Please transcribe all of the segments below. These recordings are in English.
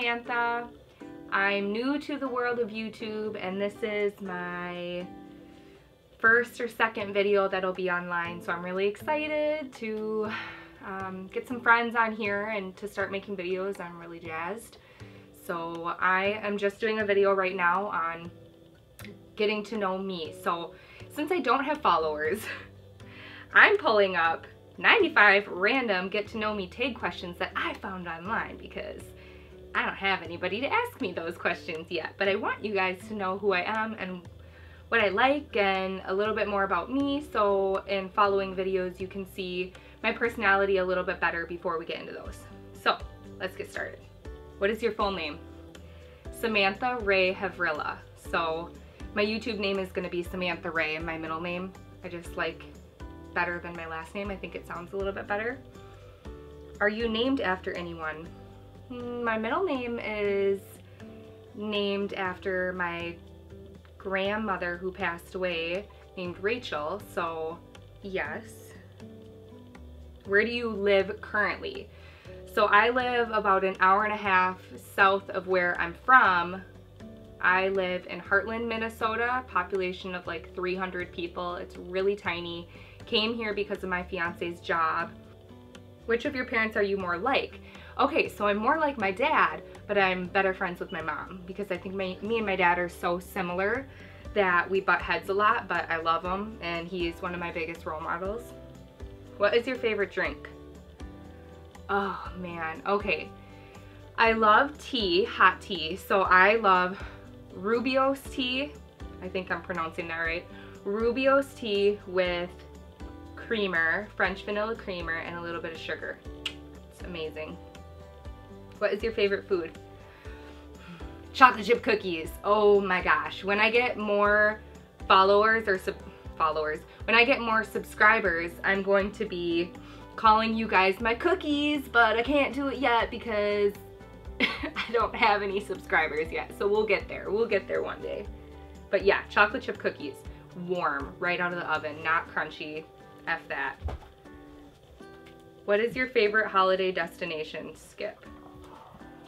Samantha. I'm new to the world of YouTube, and this is my first or second video that'll be online, so I'm really excited to get some friends on here and to start making videos. I'm really jazzed. So I am just doing a video right now on getting to know me. So since I don't have followers, I'm pulling up 95 random get to know me tag questions that I found online because I don't have anybody to ask me those questions yet. But I want you guys to know who I am and what I like and a little bit more about me, so in following videos you can see my personality a little bit better before we get into those. So let's get started. What is your full name? Samantha Ray Havrilla. So my YouTube name is going to be Samantha Ray, and my middle name I just like better than my last name. I think it sounds a little bit better. Are you named after anyone? My middle name is named after my grandmother who passed away, named Rachel, so yes. Where do you live currently? So I live about an hour and a half south of where I'm from. I live in Heartland, Minnesota, population of like 300 people. It's really tiny. Came here because of my fiance's job. Which of your parents are you more like? Okay, so I'm more like my dad, but I'm better friends with my mom because I think me and my dad are so similar that we butt heads a lot, but I love him and he's one of my biggest role models. What is your favorite drink? Oh man, okay. I love tea, hot tea, so I love Rubio's tea. I think I'm pronouncing that right. Rubio's tea with creamer, French vanilla creamer, and a little bit of sugar. It's amazing. What is your favorite food? Chocolate chip cookies. Oh my gosh. When I get more followers or when I get more subscribers, I'm going to be calling you guys my cookies, but I can't do it yet because I don't have any subscribers yet. So we'll get there. We'll get there one day. But yeah, chocolate chip cookies. Warm, right out of the oven, not crunchy. F that. What is your favorite holiday destination? Skip.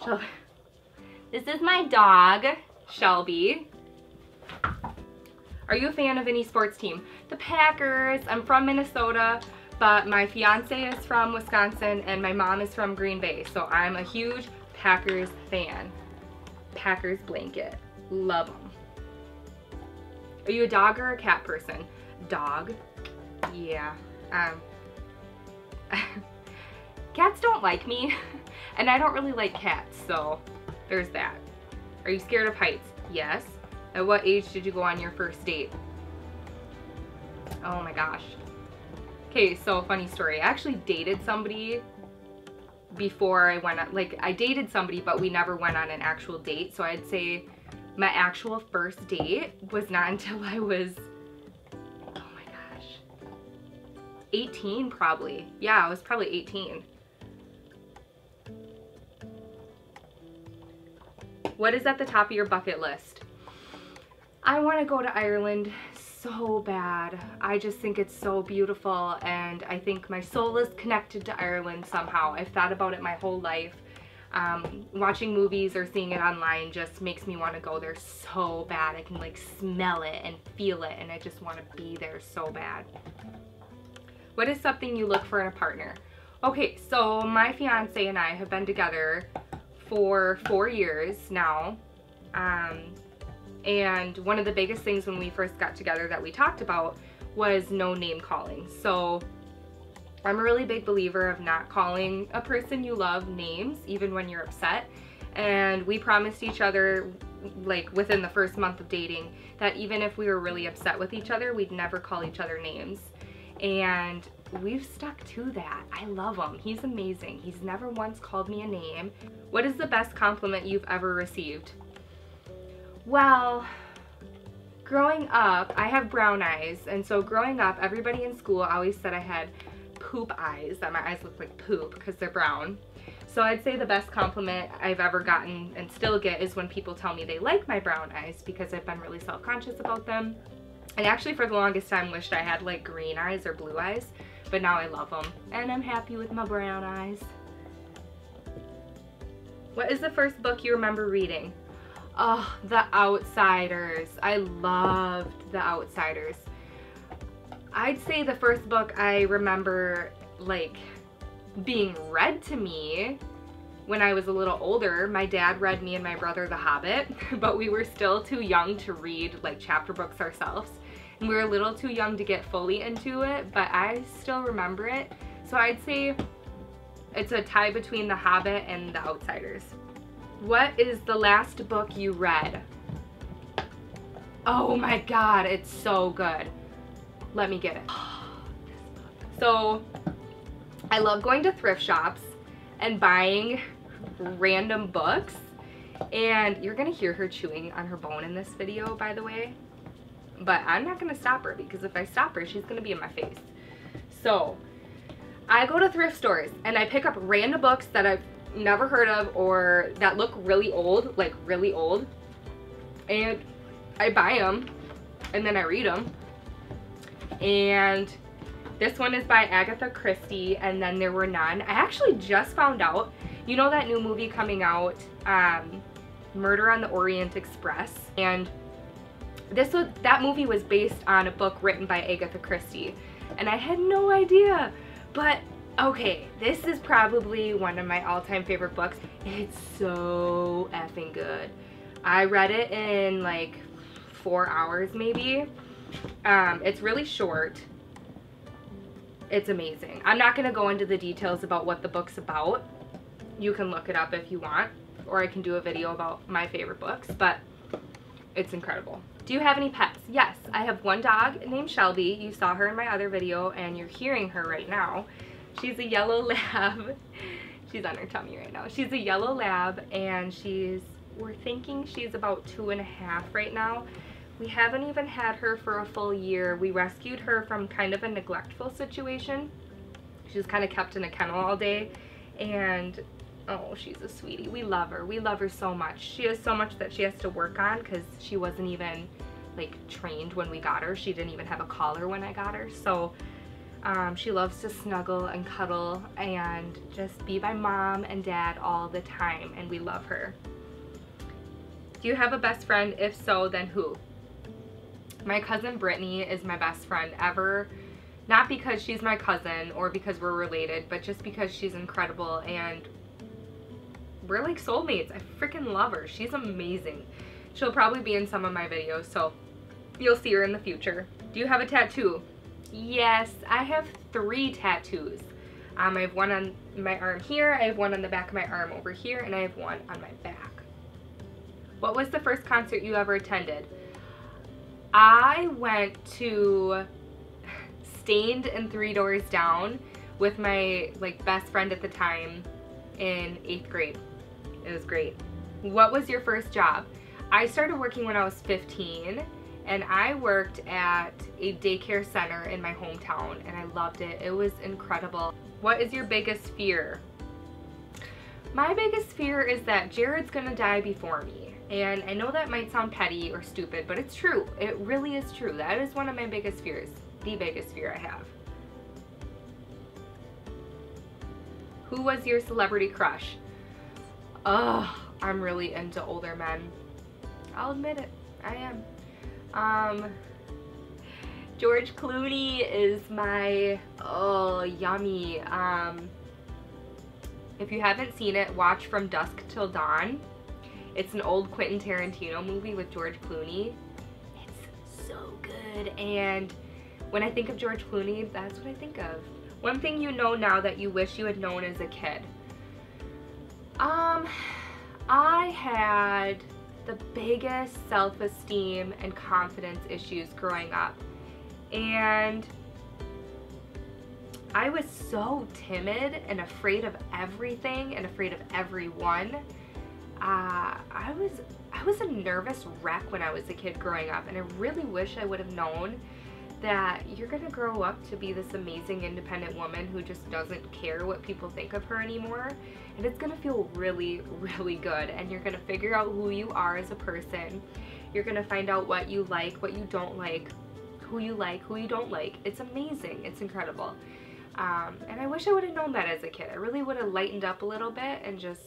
Shelby. This is my dog, Shelby. Are you a fan of any sports team? The Packers. I'm from Minnesota, but my fiance is from Wisconsin and my mom is from Green Bay, so I'm a huge Packers fan. Packers blanket. Love them. Are you a dog or a cat person? Dog. Yeah. Cats don't like me, and I don't really like cats, so there's that. Are you scared of heights? Yes. At what age did you go on your first date? Oh my gosh. Okay, so funny story. I actually dated somebody before I went on, like I dated somebody, but we never went on an actual date. So I'd say my actual first date was not until I was, 18 probably. Yeah, I was probably 18. What is at the top of your bucket list? I want to go to Ireland so bad. I just think it's so beautiful and I think my soul is connected to Ireland somehow. I've thought about it my whole life. Watching movies or seeing it online just makes me want to go there so bad. I can like smell it and feel it and I just want to be there so bad. What is something you look for in a partner? Okay, so my fiance and I have been together for 4 years now. And one of the biggest things when we first got together that we talked about was no name calling. So I'm a really big believer of not calling a person you love names, even when you're upset. And we promised each other, like within the first month of dating, that even if we were really upset with each other, we'd never call each other names. And we've stuck to that. I love him. He's amazing. He's never once called me a name. What is the best compliment you've ever received? Well, growing up, I have brown eyes, and so growing up, everybody in school always said I had poop eyes, that my eyes look like poop because they're brown. So I'd say the best compliment I've ever gotten and still get is when people tell me they like my brown eyes because I've been really self-conscious about them. And actually for the longest time wished I had like green eyes or blue eyes, but now I love them and I'm happy with my brown eyes. What is the first book you remember reading? Oh, The Outsiders. I loved The Outsiders. I'd say the first book I remember like being read to me when I was a little older. My dad read me and my brother The Hobbit, but we were still too young to read like chapter books ourselves. And we were a little too young to get fully into it, but I still remember it. So I'd say it's a tie between The Hobbit and The Outsiders. What is the last book you read? Oh my God, it's so good. Let me get it. So I love going to thrift shops and buying random books. And you're gonna hear her chewing on her bone in this video, by the way. But I'm not gonna stop her, because if I stop her, she's gonna be in my face. So I go to thrift stores and I pick up random books that I've never heard of or that look really old, like really old. And I buy them and then I read them. And this one is by Agatha Christie, and Then There Were None. I actually just found out, you know that new movie coming out, Murder on the Orient Express? And that movie was based on a book written by Agatha Christie. And I had no idea. But okay, this is probably one of my all-time favorite books. It's so effing good. I read it in like 4 hours maybe. It's really short. It's amazing. I'm not going to go into the details about what the book's about. You can look it up if you want, or I can do a video about my favorite books, but it's incredible. Do you have any pets? Yes, I have one dog named Shelby. You saw her in my other video, and you're hearing her right now. She's a yellow lab. She's on her tummy right now. She's a yellow lab, and we're thinking she's about 2.5 right now. We haven't even had her for a full year. We rescued her from kind of a neglectful situation. She was kind of kept in a kennel all day, and oh, she's a sweetie. We love her. We love her so much. She has so much that she has to work on because she wasn't even like trained when we got her. She didn't even have a collar when I got her. So she loves to snuggle and cuddle and just be by mom and dad all the time, and we love her. Do you have a best friend? If so, then who? My cousin Brittany is my best friend ever. Not because she's my cousin or because we're related, but just because she's incredible and we're like soulmates. I freaking love her. She's amazing. She'll probably be in some of my videos, so you'll see her in the future. Do you have a tattoo? Yes, I have 3 tattoos. I have one on my arm here, I have one on the back of my arm over here, and I have one on my back. What was the first concert you ever attended? I went to Stained and 3 Doors Down with my like best friend at the time in 8th grade. It was great. What was your first job? I started working when I was 15, and I worked at a daycare center in my hometown, and I loved it. It was incredible. What is your biggest fear? My biggest fear is that Jared's gonna die before me. And I know that might sound petty or stupid, but it's true. It really is true. That is one of my biggest fears. The biggest fear I have. Who was your celebrity crush? Ugh, I'm really into older men. I'll admit it. I am. George Clooney is my, oh, yummy. If you haven't seen it, watch From Dusk Till Dawn. It's an old Quentin Tarantino movie with George Clooney. It's so good, and when I think of George Clooney, that's what I think of. One thing you know now that you wish you had known as a kid. I had the biggest self-esteem and confidence issues growing up, and I was so timid and afraid of everything and afraid of everyone. I was a nervous wreck when I was a kid growing up, and I really wish I would have known that you're gonna grow up to be this amazing independent woman who just doesn't care what people think of her anymore, and it's gonna feel really, really good, and you're gonna figure out who you are as a person. You're gonna find out what you like, what you don't like, who you don't like. It's amazing. It's incredible. And I wish I would have known that as a kid. I really would have lightened up a little bit and just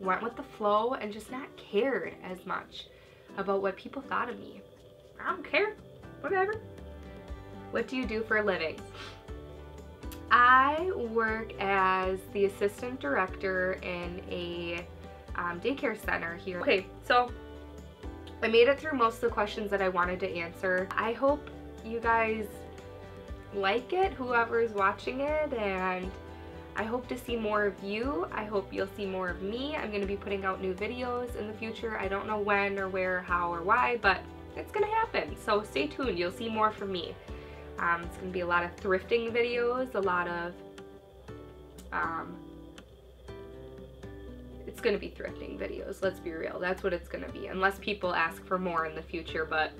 went with the flow and just not cared as much about what people thought of me. I don't care, whatever. What do you do for a living? I work as the assistant director in a daycare center here. Okay, so I made it through most of the questions that I wanted to answer. I hope you guys like it, whoever is watching it, and I hope to see more of you. I hope you'll see more of me. I'm going to be putting out new videos in the future. I don't know when or where, how or why, but it's going to happen. So stay tuned. You'll see more from me. It's going to be a lot of thrifting videos, a lot of, it's going to be thrifting videos. Let's be real. That's what it's going to be. Unless people ask for more in the future, but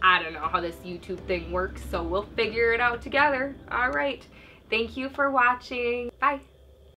I don't know how this YouTube thing works, so we'll figure it out together. All right. Thank you for watching. Bye.